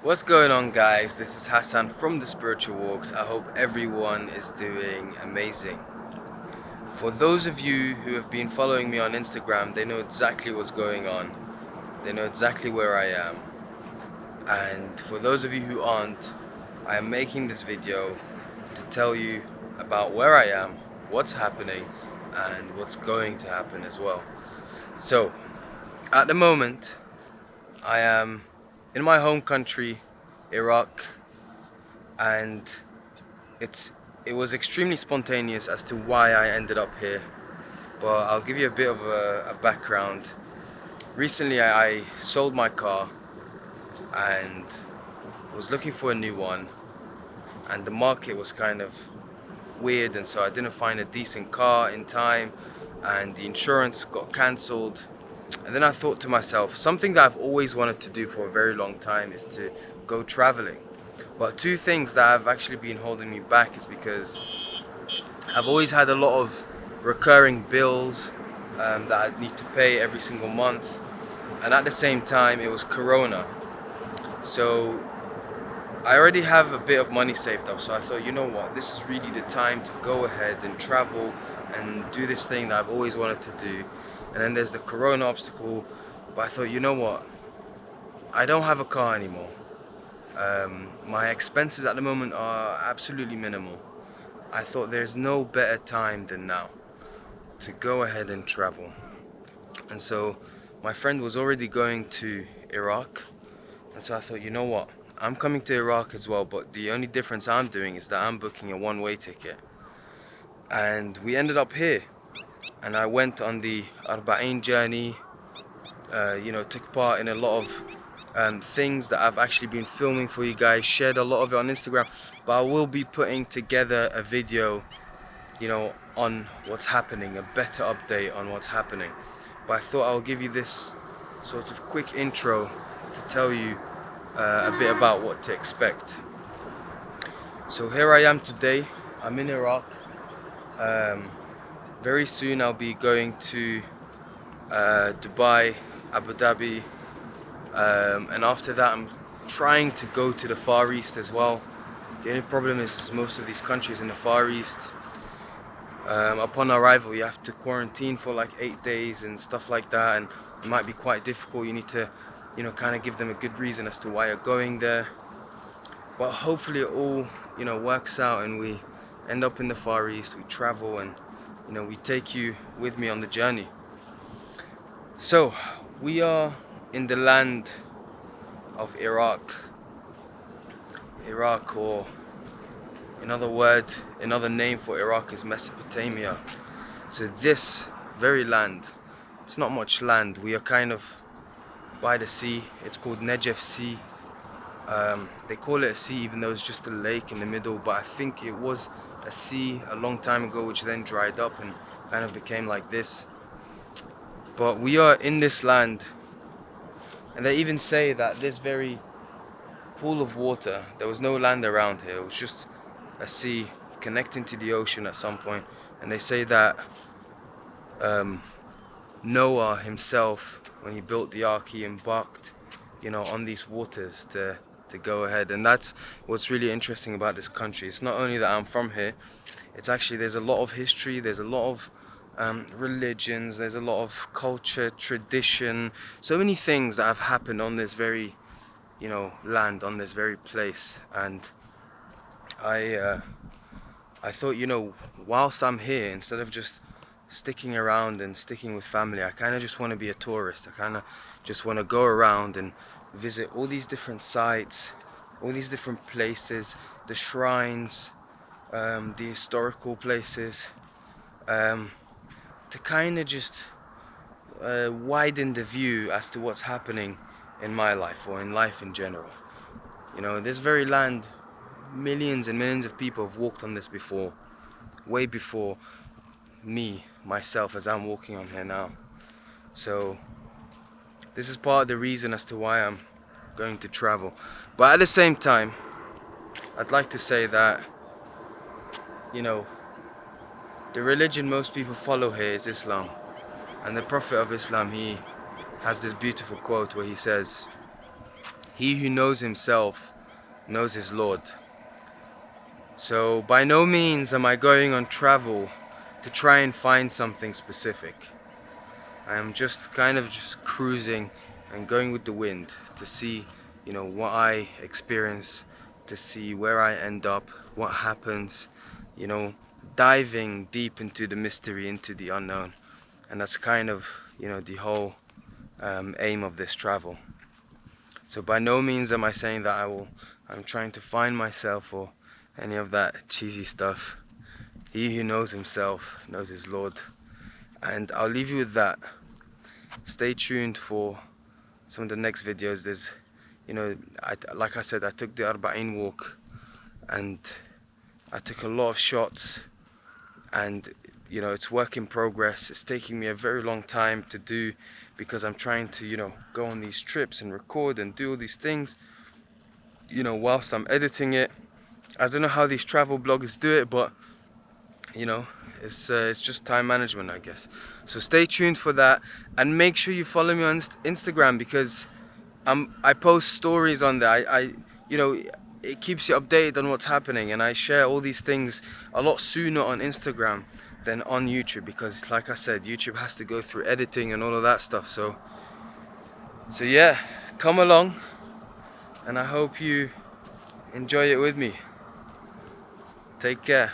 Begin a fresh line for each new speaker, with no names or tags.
What's going on, guys? This is Hassan from the Spiritual Walks. I hope everyone is doing amazing. For those of you who have been following me on Instagram, they know exactly what's going on. They know exactly where I am. And for those of you who aren't, I am making this video to tell you about where I am, what's happening, and what's going to happen as well. So, at the moment, I am in my home country, Iraq, and it's it was extremely spontaneous as to why I ended up here. But I'll give you a bit of a background. Recently, I sold my car and was looking for a new one, and the market was kind of weird, and so I didn't find a decent car in time, and the insurance got cancelled. And then I thought to myself, something that I've always wanted to do for a very long time is to go traveling. But two things that have actually been holding me back is because I've always had a lot of recurring bills that I need to pay every single month, and at the same time it was Corona, so I already have a bit of money saved up. So I thought, you know what, this is really the time to go ahead and travel and do this thing that I've always wanted to do. And then there's the Corona obstacle, but I thought, you know what, I don't have a car anymore. My expenses at the moment are absolutely minimal. I thought there's no better time than now to go ahead and travel. And so my friend was already going to Iraq, and so I thought, you know what, I'm coming to Iraq as well, but the only difference I'm doing is that I'm booking a one-way ticket. And we ended up here, and I went on the Arba'in journey, took part in a lot of things that I've actually been filming for you guys, shared a lot of it on Instagram, but I will be putting together a video, on what's happening, a better update on what's happening. But I thought I'll give you this sort of quick intro to tell you a bit about what to expect. So here I am today. I'm in Iraq. Very soon I'll be going to Dubai, Abu Dhabi, and after that I'm trying to go to the Far East as well. The only problem is most of these countries in the Far East, upon arrival you have to quarantine for like 8 days and stuff like that, and it might be quite difficult. You need to kind of give them a good reason as to why you're going there. But hopefully it all works out and we end up in the Far East, we travel, and we take you with me on the journey. So we are in the land of Iraq, or another name for Iraq is Mesopotamia. So this very land, it's not much land. We are kind of by the sea. It's called Negev Sea. They call it a sea even though it's just a lake in the middle, but I think it was a sea a long time ago which then dried up and kind of became like this. But we are in this land, and they even say that this very pool of water, there was no land around here, it was just a sea connecting to the ocean at some point. And they say that Noah himself, when he built the ark, he embarked on these waters to go ahead. And that's what's really interesting about this country. It's not only that I'm from here, it's actually, there's a lot of history, there's a lot of religions, there's a lot of culture, tradition, so many things that have happened on this very land, on this very place. And I thought, whilst I'm here, instead of just sticking around and sticking with family, I kind of just want to be a tourist. I kind of just want to go around and visit all these different sites, all these different places, the shrines, the historical places, to kind of just widen the view as to what's happening in my life or in life in general. This very land, millions and millions of people have walked on this before, way before myself, as I'm walking on here now. So this is part of the reason as to why I'm going to travel. But at the same time, I'd like to say that the religion most people follow here is Islam. And the Prophet of Islam, he has this beautiful quote where he says, He who knows himself knows his Lord. So by no means am I going on travel to try and find something specific. I am just kind of just cruising and going with the wind to see, what I experience, to see where I end up, what happens, you know, diving deep into the mystery, into the unknown. And that's kind of, the whole aim of this travel. So by no means am I saying that I'm trying to find myself or any of that cheesy stuff. He who knows himself knows his Lord. And I'll leave you with that. Stay tuned for some of the next videos. There's, like I said, I took the Arba'in walk and I took a lot of shots, and it's work in progress. It's taking me a very long time to do because I'm trying to, go on these trips and record and do all these things, whilst I'm editing it. I don't know how these travel bloggers do it, but it's just time management, I guess. So stay tuned for that, and make sure you follow me on Instagram, because I post stories on there. It keeps you updated on what's happening, and I share all these things a lot sooner on Instagram than on YouTube, because like I said, YouTube has to go through editing and all of that stuff. So yeah, come along, and I hope you enjoy it with me. Take care.